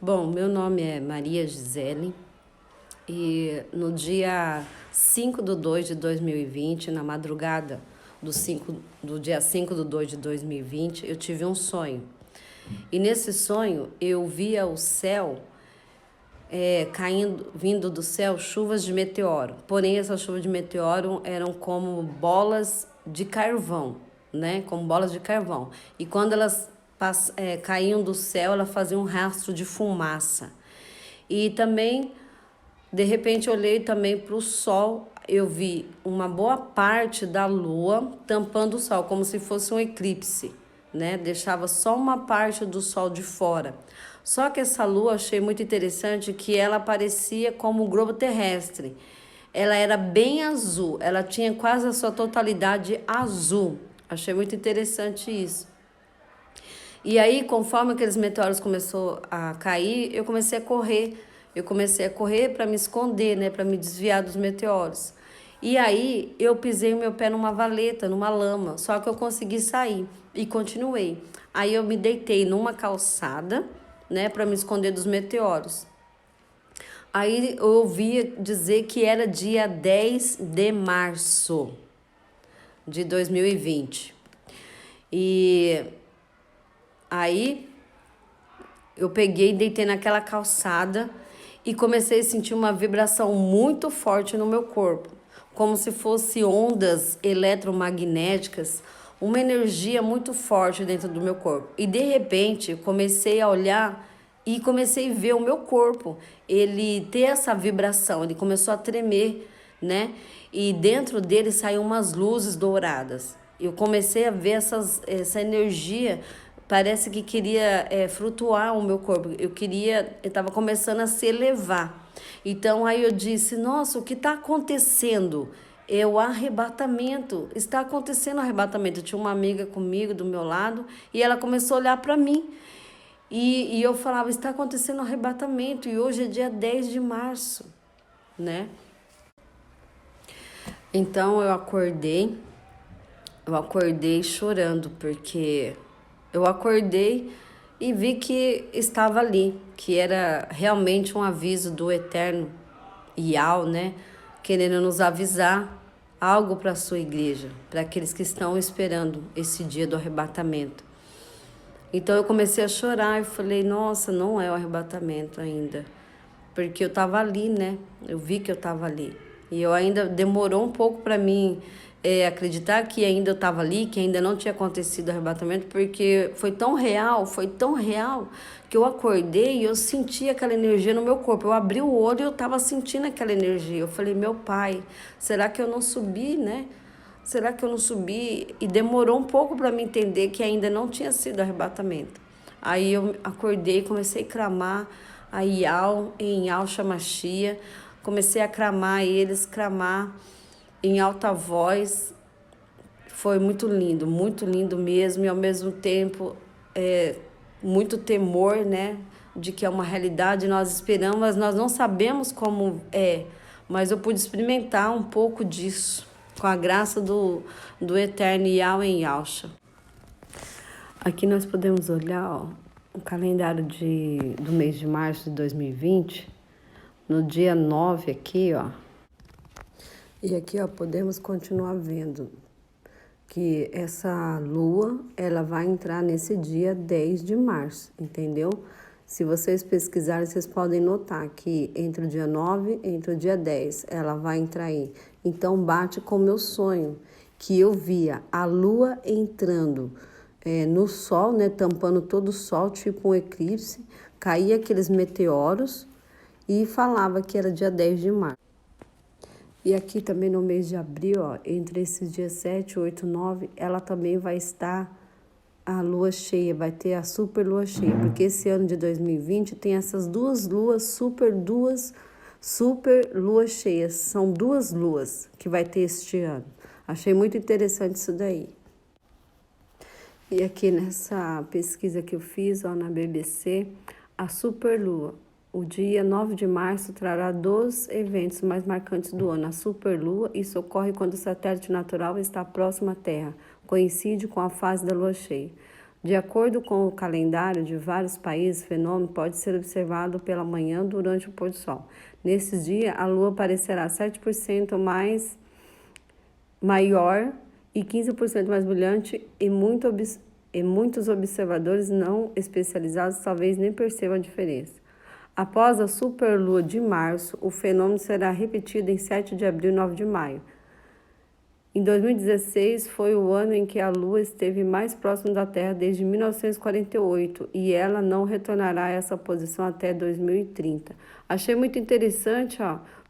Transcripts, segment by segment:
Bom, meu nome é Maria Gisele e no dia 5/2 de 2020, na madrugada do dia 5/2 de 2020, eu tive um sonho. E nesse sonho eu via o céu caindo, vindo do céu chuvas de meteoro. Porém, essas chuvas de meteoro eram como bolas de carvão, né? Como bolas de carvão. E quando elas caíam do céu, elas faziam um rastro de fumaça. E também, de repente, eu olhei também para o sol. Eu vi uma boa parte da lua tampando o sol, como se fosse um eclipse, né? Deixava só uma parte do sol de fora. Só que essa lua achei muito interessante que ela parecia como um globo terrestre. Ela era bem azul, ela tinha quase a sua totalidade azul. Achei muito interessante isso. E aí, conforme aqueles meteoros começou a cair, eu comecei a correr. Eu comecei a correr para me esconder, né, para me desviar dos meteoros. E aí, eu pisei o meu pé numa valeta, numa lama, só que eu consegui sair e continuei. Aí eu me deitei numa calçada, né, para me esconder dos meteoros. Aí eu ouvia dizer que era dia 10 de março de 2020. E aí eu peguei e deitei naquela calçada e comecei a sentir uma vibração muito forte no meu corpo, como se fosse ondas eletromagnéticas, uma energia muito forte dentro do meu corpo. E de repente comecei a olhar e comecei a ver o meu corpo, ele ter essa vibração, ele começou a tremer, né? E dentro dele saiu umas luzes douradas. Eu comecei a ver essa energia, parece que queria flutuar o meu corpo. Eu estava começando a se elevar. Então aí eu disse, nossa, o que está acontecendo? É o arrebatamento. Está acontecendo o arrebatamento. Eu tinha uma amiga comigo do meu lado e ela começou a olhar para mim. E eu falava, está acontecendo o arrebatamento e hoje é dia 10 de março, né? Então eu acordei chorando, porque eu acordei e vi que estava ali, que era realmente um aviso do Eterno Ial, né? Querendo nos avisar algo para a sua igreja, para aqueles que estão esperando esse dia do arrebatamento. Então eu comecei a chorar e falei, nossa, não é o arrebatamento ainda. Porque eu estava ali, né? Eu vi que eu estava ali. E eu ainda demorou um pouco para mim acreditar que ainda eu estava ali, que ainda não tinha acontecido o arrebatamento, porque foi tão real, que eu acordei e eu senti aquela energia no meu corpo. Eu abri o olho e eu estava sentindo aquela energia. Eu falei, meu pai, será que eu não subi, né? Será que eu não subi? E demorou um pouco para me entender que ainda não tinha sido arrebatamento. Aí eu acordei, comecei a clamar a Ial, em Yahshua Chamachia. Comecei a clamar em alta voz. Foi muito lindo mesmo. E ao mesmo tempo, muito temor, né? De que é uma realidade, nós esperamos, mas nós não sabemos como é. Mas eu pude experimentar um pouco disso, com a graça do Eterno Yahweh em Yahshua. Aqui nós podemos olhar, ó, o calendário do mês de março de 2020, no dia 9 aqui, ó. E aqui, ó, podemos continuar vendo que essa lua, ela vai entrar nesse dia 10 de março, entendeu? Se vocês pesquisarem, vocês podem notar que entre o dia 9 e entre o dia 10, ela vai entrar aí. Então, bate com o meu sonho, que eu via a lua entrando no sol, né, tampando todo o sol, tipo um eclipse, caía aqueles meteoros e falava que era dia 10 de março. E aqui também no mês de abril, ó, entre esses dias 7, 8, 9, ela também vai estar a lua cheia, vai ter a super lua cheia, porque esse ano de 2020 tem essas duas super luas cheias, são duas luas que vai ter este ano. Achei muito interessante isso daí. E aqui nessa pesquisa que eu fiz, ó, na BBC, a superlua. O dia 9 de março trará 2 eventos mais marcantes do ano. A superlua, isso ocorre quando o satélite natural está próximo à Terra, coincide com a fase da lua cheia. De acordo com o calendário de vários países, o fenômeno pode ser observado pela manhã durante o pôr do sol. Nesses dias, a lua parecerá 7% mais maior e 15% mais brilhante e muitos observadores não especializados talvez nem percebam a diferença. Após a superlua de março, o fenômeno será repetido em 7 de abril e 9 de maio. Em 2016 foi o ano em que a Lua esteve mais próxima da Terra desde 1948 e ela não retornará a essa posição até 2030. Achei muito interessante,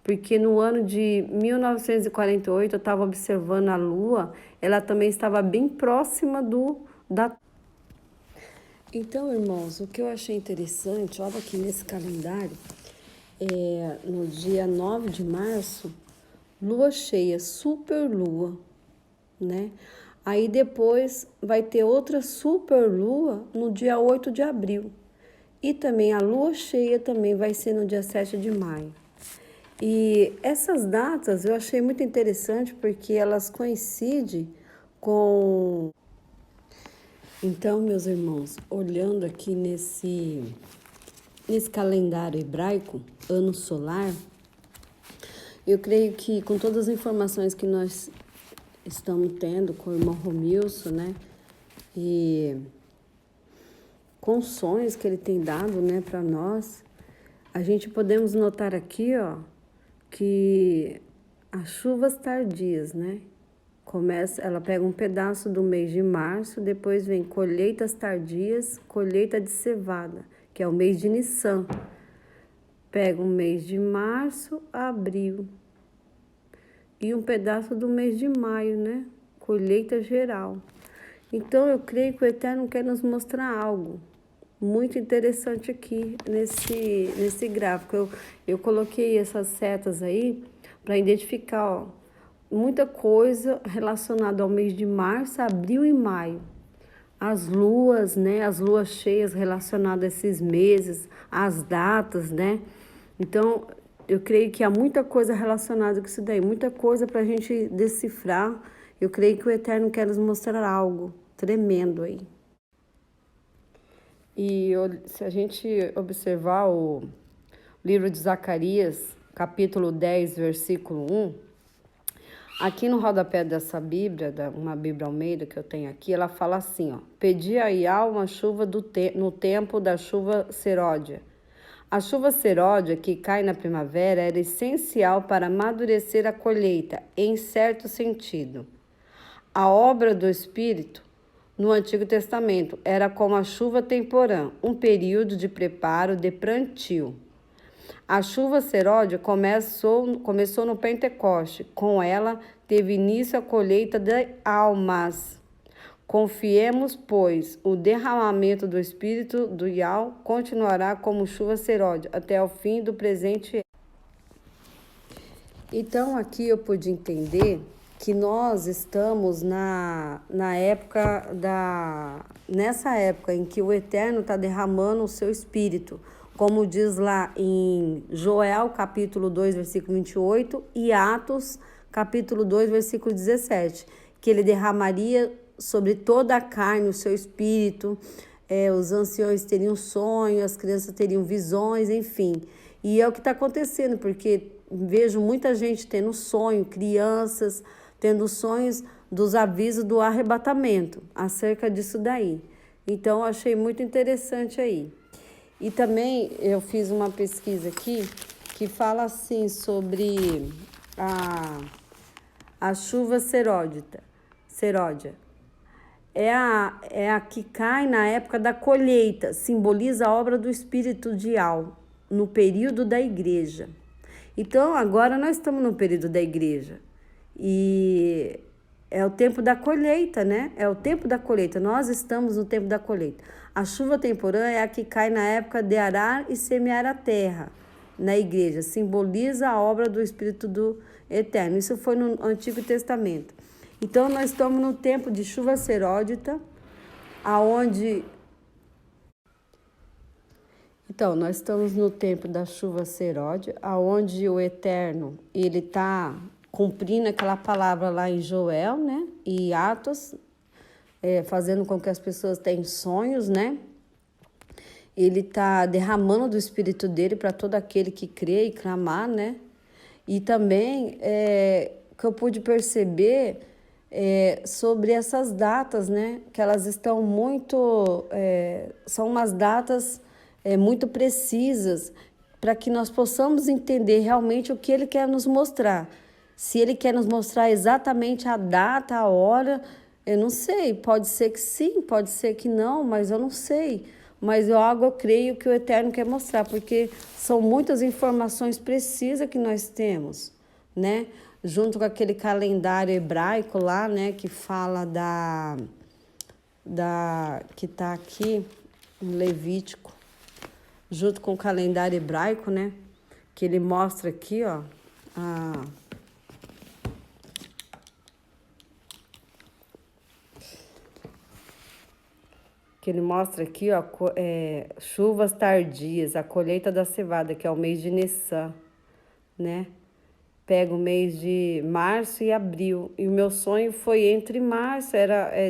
porque no ano de 1948 eu estava observando a Lua, ela também estava bem próxima da. Então, irmãos, o que eu achei interessante, olha aqui nesse calendário, no dia 9 de março, lua cheia, superlua, né? Aí depois vai ter outra superlua no dia 8 de abril. E também a lua cheia também vai ser no dia 7 de maio. E essas datas eu achei muito interessante porque elas coincidem com... Então, meus irmãos, olhando aqui nesse calendário hebraico, ano solar, eu creio que com todas as informações que nós estamos tendo com o irmão Romilson, né? E com sonhos que ele tem dado, né, para nós, a gente podemos notar aqui, que as chuvas tardias, né? Ela pega um pedaço do mês de março, depois vem colheitas tardias, colheita de cevada, que é o mês de Nissan. Pega um mês de março, abril. E um pedaço do mês de maio, né? Colheita geral. Então, eu creio que o Eterno quer nos mostrar algo muito interessante aqui nesse gráfico. Eu coloquei essas setas aí para identificar, muita coisa relacionada ao mês de março, abril e maio. As luas, né? As luas cheias relacionadas a esses meses, as datas, né? Então, eu creio que há muita coisa relacionada com isso daí, muita coisa para a gente decifrar. Eu creio que o Eterno quer nos mostrar algo tremendo aí. E se a gente observar o livro de Zacarias, capítulo 10, versículo 1, aqui no rodapé dessa Bíblia, uma Bíblia Almeida que eu tenho aqui, ela fala assim, pedi a Iá uma chuva no tempo da chuva seródia. A chuva seródia, que cai na primavera, era essencial para amadurecer a colheita, em certo sentido. A obra do Espírito, no Antigo Testamento, era como a chuva temporã, um período de preparo de plantio. A chuva seródia começou no Pentecoste. Com ela, teve início a colheita de almas. Confiemos, pois, o derramamento do Espírito do Iau continuará como chuva seródia até o fim do presente. Então, aqui eu pude entender que nós estamos nessa época em que o Eterno está derramando o seu Espírito, como diz lá em Joel, capítulo 2, versículo 28, e Atos, capítulo 2, versículo 17, que ele derramaria sobre toda a carne o seu Espírito, os anciões teriam sonhos, as crianças teriam visões, enfim. E é o que está acontecendo, porque vejo muita gente tendo sonho, crianças tendo sonhos dos avisos do arrebatamento, acerca disso daí. Então, achei muito interessante aí. E também eu fiz uma pesquisa aqui que fala assim sobre a chuva seródia. É a que cai na época da colheita, simboliza a obra do Espírito de Iau, no período da igreja. Então, agora nós estamos no período da igreja. E é o tempo da colheita, né? É o tempo da colheita. Nós estamos no tempo da colheita. A chuva temporã é a que cai na época de arar e semear a terra na igreja. Simboliza a obra do Espírito do Eterno. Isso foi no Antigo Testamento. Então, nós estamos no tempo de chuva seródita, aonde... Então, nós estamos no tempo da chuva seródia, aonde o Eterno, ele está cumprindo aquela palavra lá em Joel, né? E Atos, fazendo com que as pessoas tenham sonhos, né? Ele está derramando do Espírito dele para todo aquele que crê e clamar, né? E também que eu pude perceber sobre essas datas, né? Que elas estão muito... são umas datas muito precisas para que nós possamos entender realmente o que ele quer nos mostrar. Se ele quer nos mostrar exatamente a data, a hora, eu não sei. Pode ser que sim, pode ser que não, mas eu não sei. Mas eu creio que o Eterno quer mostrar, porque são muitas informações precisas que nós temos, né? Junto com aquele calendário hebraico lá, né? Que fala que está aqui, em Levítico, junto com o calendário hebraico, né? Que ele mostra aqui, ó, que ele mostra aqui, ó, chuvas tardias, a colheita da cevada, que é o mês de Nissan, né? Pega o mês de março e abril. E o meu sonho foi entre março,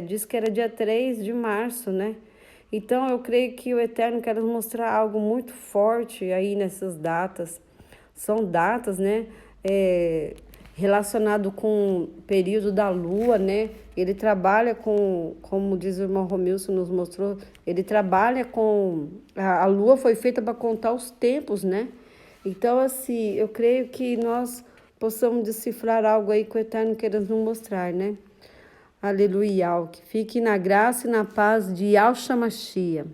diz que era dia 3 de março, né? Então eu creio que o Eterno quer nos mostrar algo muito forte aí nessas datas. São datas, né? Relacionado com o período da lua, né? Ele trabalha com, como diz o irmão Romilson nos mostrou, ele trabalha com... A lua foi feita para contar os tempos, né? Então, assim, eu creio que nós possamos decifrar algo aí que o Eterno queira nos mostrar, né? Aleluia. Que fique na graça e na paz de Yahshua Mashiach.